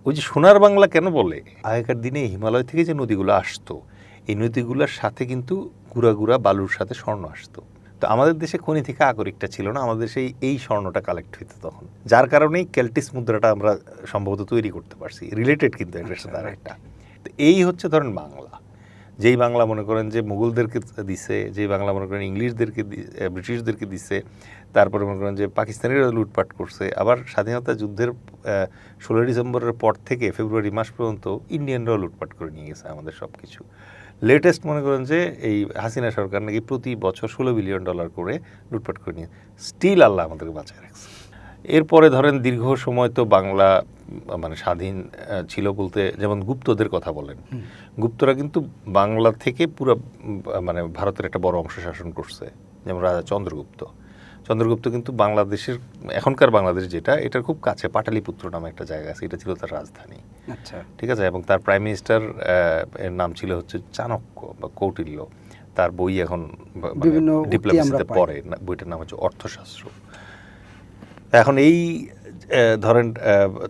ওই যে সোনার বাংলা কেন বলে, আগেকার দিনে হিমালয় থেকে যে নদীগুলো আসতো, এই নদীগুলোর সাথে কিন্তু গুঁড়া গুঁড়া বালুর সাথে স্বর্ণ আসতো। তো আমাদের দেশে খনি থেকে আগরিকটা ছিল না, আমাদের দেশে এই স্বর্ণটা কালেক্ট হইতো তখন, যার কারণেই কেল্টিস মুদ্রাটা আমরা সম্ভবত তৈরি করতে পারছি। রিলেটেড কিন্তু এটার সাথে আরেকটা। তো এই হচ্ছে ধরেন বাংলা, যেই বাংলা মনে করেন যে মুঘলদেরকে দিছে, যেই বাংলা মনে করেন ইংলিশদেরকে, ব্রিটিশদেরকে দিছে, তারপরে মনে করেন যে পাকিস্তানিরা লুটপাট করছে, আবার স্বাধীনতা যুদ্ধের 16 ডিসেম্বরের পর থেকে ফেব্রুয়ারি মাস পর্যন্ত ইন্ডিয়ানরাও লুটপাট করে নিয়ে গেছে আমাদের সব কিছু। লেটেস্ট মনে করেন যে এই হাসিনা সরকার নাকি প্রতি বছর $16 বিলিয়ন করে লুটপাট করে নিয়ে, স্টিল আল্লাহ আমাদেরকে বাঁচায় রাখছে। এরপরে ধরেন দীর্ঘ সময় তো বাংলা মানে স্বাধীন ছিল বলতে, যেমন গুপ্তদের কথা বলেন, গুপ্তরা কিন্তু বাংলা থেকে পুরো মানে ভারতের একটা বড় অংশ শাসন করছে। যেমন রাজা চন্দ্রগুপ্ত, চন্দ্রগুপ্ত কিন্তু বাংলাদেশের, এখনকার বাংলাদেশ যেটা, এটার খুব কাছে পাটালিপুত্র নামে একটা জায়গা আছে, এটা ছিল তার রাজধানী। আচ্ছা, ঠিক আছে। এবং তার প্রাইম মিনিস্টার এর নাম ছিল হচ্ছে চাণক্য বা কৌটিল্য। তার বই এখন ডিপ্লোমেসিতে পড়ে, বইটার নাম হচ্ছে অর্থশাস্ত্র। এখন এই ধরেন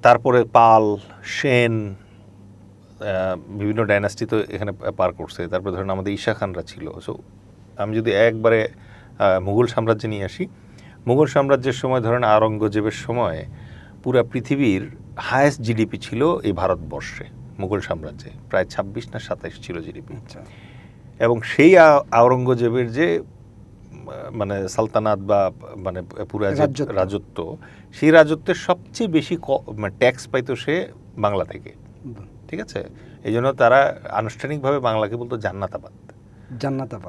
তারপরে পাল, সেন, বিভিন্ন ডাইনাস্টি তো এখানে পার করছে। তারপরে ধরেন আমাদের ঈশা খানরা ছিল। সো আমি যদি একবারে মুঘল সাম্রাজ্যে নিয়ে আসি, মুঘল সাম্রাজ্যের সময় ধরেন আওরঙ্গজেবের সময় পুরা পৃথিবীর হায়েস্ট জিডিপি ছিল এই ভারতবর্ষে, মুঘল সাম্রাজ্যে প্রায় 26 না 27 ছিল জিডিপি। এবং সেই আওরঙ্গজেবের যে মানে সালতানাত বা মানে পুরা রাজত্ব, সেই রাজত্বের সবচেয়ে বেশি ট্যাক্স পাইতো সে বাংলা থেকে। ঠিক আছে, এই জন্য তারা আনুষ্ঠানিকভাবে বাংলাকে বলতো জান্নাতাবাদ,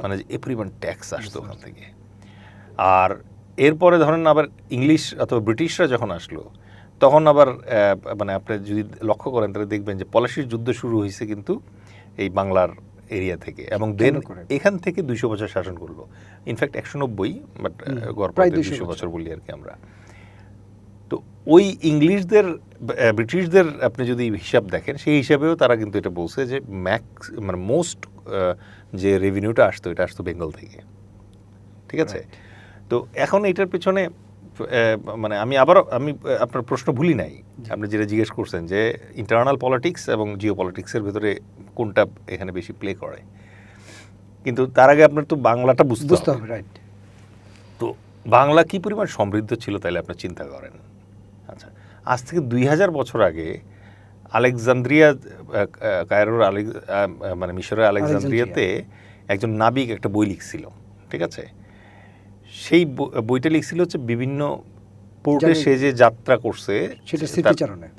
মানে এ পরিমাণ ট্যাক্স আসতো ওখান থেকে। আর এরপরে ধরেন আবার ইংলিশ অথবা ব্রিটিশরা যখন আসলো, তখন আবার মানে আপনি যদি লক্ষ্য করেন তাহলে দেখবেন যে পলাশির যুদ্ধ শুরু হয়েছে কিন্তু এই বাংলার এরিয়া থেকে, এবং দেন এখান থেকে 200 বছর শাসন করলো। ইনফ্যাক্ট 190, বাট গড় 200 বছর বলি আর কি আমরা। তো ওই ইংলিশদের, ব্রিটিশদের আপনি যদি হিসাব দেখেন, সেই হিসাবেও তারা কিন্তু এটা বলছে যে মানে মোস্ট যে রেভিনিউটা আসতো, এটা আসতো বেঙ্গল থেকে। ঠিক আছে। তো এখন এটার পেছনে মানে আমি আপনার প্রশ্ন ভুলি নাই, আপনি যেটা জিজ্ঞেস করছেন যে ইন্টারনাল পলিটিক্স এবং জিও পলিটিক্সের ভেতরে কোনটা এখানে বেশি প্লে করে। কিন্তু তার আগে আপনার তো বাংলাটা বুঝতে হবে। রাইট। তো বাংলা কি পরিমাণ সমৃদ্ধ ছিল তাইলে আপনি চিন্তা করেন। আচ্ছা, আজ থেকে 2000 বছর আগে আলেকজান্দ্রিয়া, কায়রোর মানে মিশরের আলেকজান্দ্রিয়াতে একজন নাবিক একটা বই লিখছিল। ঠিক আছে, সেই বইটা লিখছিল হচ্ছে বিভিন্ন পোর্টে সে যে যাত্রা করছে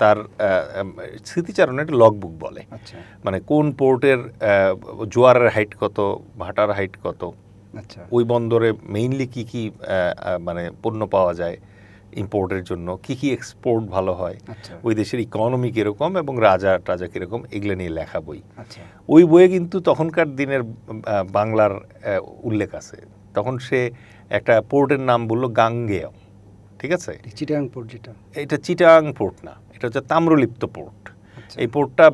তার স্মৃতিচারণে একটা লগবুক বলে। মানে কোন পোর্টের জোয়ারের হাইট কত, ভাটার হাইট কত, ওই বন্দরে মেইনলি কি কি মানে পণ্য পাওয়া যায় ইম্পোর্টের জন্য, কি কি এক্সপোর্ট ভালো হয়, ওই দেশের ইকোনমি কীরকম এবং রাজা টাজা কীরকম, এগুলো নিয়ে লেখা বই। ওই বইয়ে কিন্তু তখনকার দিনের বাংলার উল্লেখ আছে। তখন সে একটা পোর্টের নাম বললো গাঙ্গেয়। ঠিক আছে, চিটাগাং পোর্ট, যেটা এটা চিটাগাং পোর্ট না, এটা হচ্ছে তাম্রলিপ্ত পোর্ট। এই পোর্টটা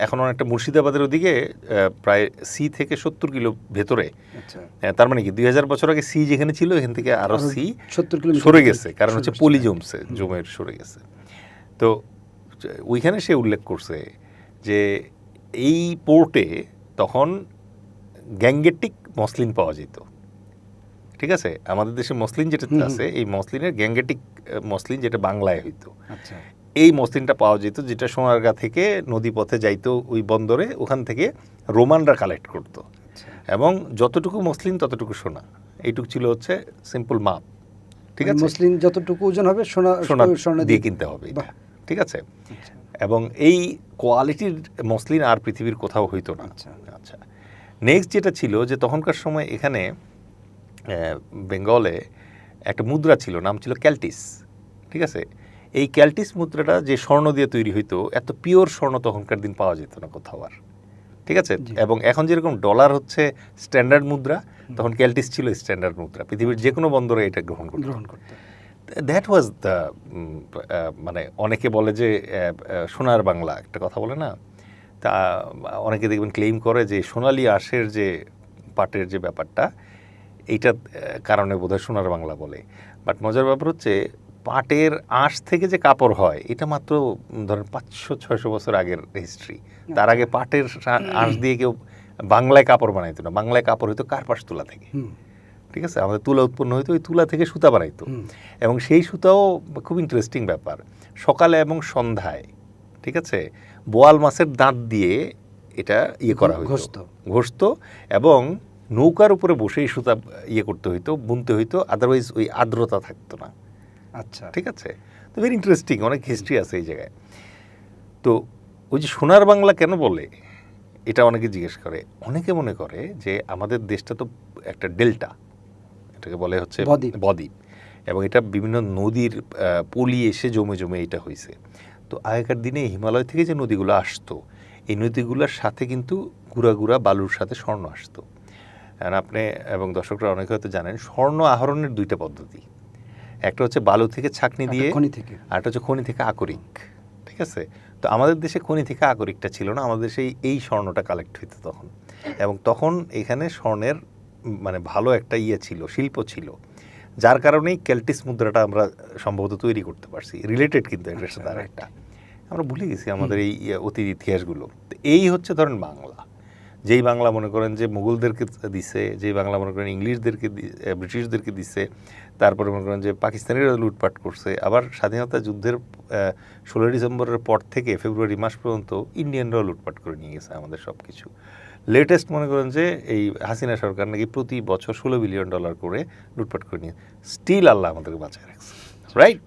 এখন অনেকটা মুর্শিদাবাদের ওদিকে প্রায় সি থেকে 70 কিলো ভেতরে। তার মানে কি 2000 বছর আগে সি যেখানে ছিল এখান থেকে আরো সি 70 কিলো সরে গেছে, কারণ হচ্ছে পলি জমছে, জমের সরে গেছে। তো ওইখানে সে উল্লেখ করছে যে এই পোর্টে তখন গ্যাঙ্গেটিক মসলিন পাওয়া যেত। ঠিক আছে, আমাদের দেশে মসলিন যেটা আছে, এই মসলিনের গ্যাঙ্গেটিক মসলিন যেটা বাংলায় হইতো, এই মসলিনটা পাওয়া যেত, যেটা সোনারগাঁ থেকে নদীপথে যাইতো ওই বন্দরে, ওখান থেকে রোমানরা কালেক্ট করতো। এবং যতটুকু মসলিন ততটুকু সোনা, এইটুকু ছিল হচ্ছে সিম্পল মাপ। ঠিক আছে, মসলিন যতটুকু ওজন হবে সোনা দিয়ে কিনতে হবে এটা। ঠিক আছে, এবং এই কোয়ালিটির মসলিন আর পৃথিবীর কোথাও হইতো না। আচ্ছা, নেক্সট যেটা ছিল যে তখনকার সময় এখানে বেঙ্গলে একটা মুদ্রা ছিল, নাম ছিল ক্যালটিস। ঠিক আছে, এই ক্যালটিস মুদ্রাটা যে স্বর্ণ দিয়ে তৈরি হইতো, এত পিওর স্বর্ণ তখনকার দিন পাওয়া যেত না কোথাও আর। ঠিক আছে, এবং এখন যেরকম ডলার হচ্ছে স্ট্যান্ডার্ড মুদ্রা, তখন ক্যালটিস ছিল স্ট্যান্ডার্ড মুদ্রা, পৃথিবীর যে কোনো বন্দরে এটা গ্রহণ করতো। দ্যাট ওয়াজ দ্য মানে অনেকে বলে যে সোনার বাংলা একটা কথা বলে না, তা অনেকে দেখবেন ক্লেইম করে যে সোনালী আঁশের যে পাটের যে ব্যাপারটা, এইটার কারণে বোধহয় সোনার বাংলা বলে। বাট মজার ব্যাপার হচ্ছে পাটের আঁশ থেকে যে কাপড় হয় এটা মাত্র ধরেন 500-600 বছর আগের হিস্ট্রি। তার আগে পাটের আঁশ দিয়ে কেউ বাংলায় কাপড় বানাইতো না, বাংলায় কাপড় হইতো কার্পাস তুলা থেকে। ঠিক আছে, আমাদের তুলা উৎপন্ন হইতো, ওই তুলা থেকে সুতা বানাইতো, এবং সেই সুতাও খুব ইন্টারেস্টিং ব্যাপার, সকালে এবং সন্ধ্যায়, ঠিক আছে, বোয়াল মাছের দাঁত দিয়ে এটা ইয়ে করা হইতো, ঘষতো, এবং নৌকার উপরে বসে এই সুতা ইয়ে করতে হইতো, বুনতে হইতো, আদারওয়াইজ ওই আর্দ্রতা থাকতো না। আচ্ছা, ঠিক আছে, তো ভেরি ইন্টারেস্টিং, অনেক হিস্ট্রি আছে এই জায়গায়। তো ওই যে সোনার বাংলা কেন বলে এটা অনেকে জিজ্ঞেস করে, অনেকে মনে করে যে আমাদের দেশটা তো একটা ডেল্টা, এটাকে বলে হচ্ছে বদ্বীপ, এবং এটা বিভিন্ন নদীর পলি এসে জমে জমে এটা হয়েছে। তো আগেকার দিনে হিমালয় থেকে যে নদীগুলো আসতো, এই নদীগুলোর সাথে কিন্তু গুঁড়া গুঁড়া বালুর সাথে স্বর্ণ আসতো। আর আপনি এবং দর্শকরা অনেকে হয়তো জানেন, স্বর্ণ আহরণের দুইটা পদ্ধতি, একটা হচ্ছে বালু থেকে ছাঁকনি দিয়ে, আর একটা হচ্ছে খনি থেকে আকরিক। ঠিক আছে, তো আমাদের দেশে খনি থেকে আকরিকটা ছিল না, আমাদের দেশে এই স্বর্ণটা কালেক্ট হইতো তখন, এবং তখন এখানে স্বর্ণের মানে ভালো একটা ইয়ে ছিল, শিল্প ছিল, যার কারণেই কেল্টিস মুদ্রাটা আমরা সম্ভবত তৈরি করতে পারছি। রিলেটেড কিন্তু এটার সাথে আর একটা, আমরা ভুলে গেছি আমাদের এই অতীত ইতিহাসগুলো। তো এই হচ্ছে ধরেন বাংলা, যেই বাংলা মনে করেন যে মুঘলদেরকে দিছে, যেই বাংলা মনে করেন ইংলিশদেরকে, ব্রিটিশদেরকে দিছে, তারপরে মনে করেন যে পাকিস্তানিরা লুটপাট করছে, আবার স্বাধীনতা যুদ্ধের 16 ডিসেম্বরের পর থেকে ফেব্রুয়ারি মাস পর্যন্ত ইন্ডিয়ানরাও লুটপাট করে নিয়ে গেছে আমাদের সব কিছু। লেটেস্ট মনে করেন যে এই হাসিনা সরকার নাকি প্রতি বছর $16 বিলিয়ন করে লুটপাট করে নিয়ে, স্টিল আল্লাহ আমাদেরকে বাঁচায় রাখছে। রাইট।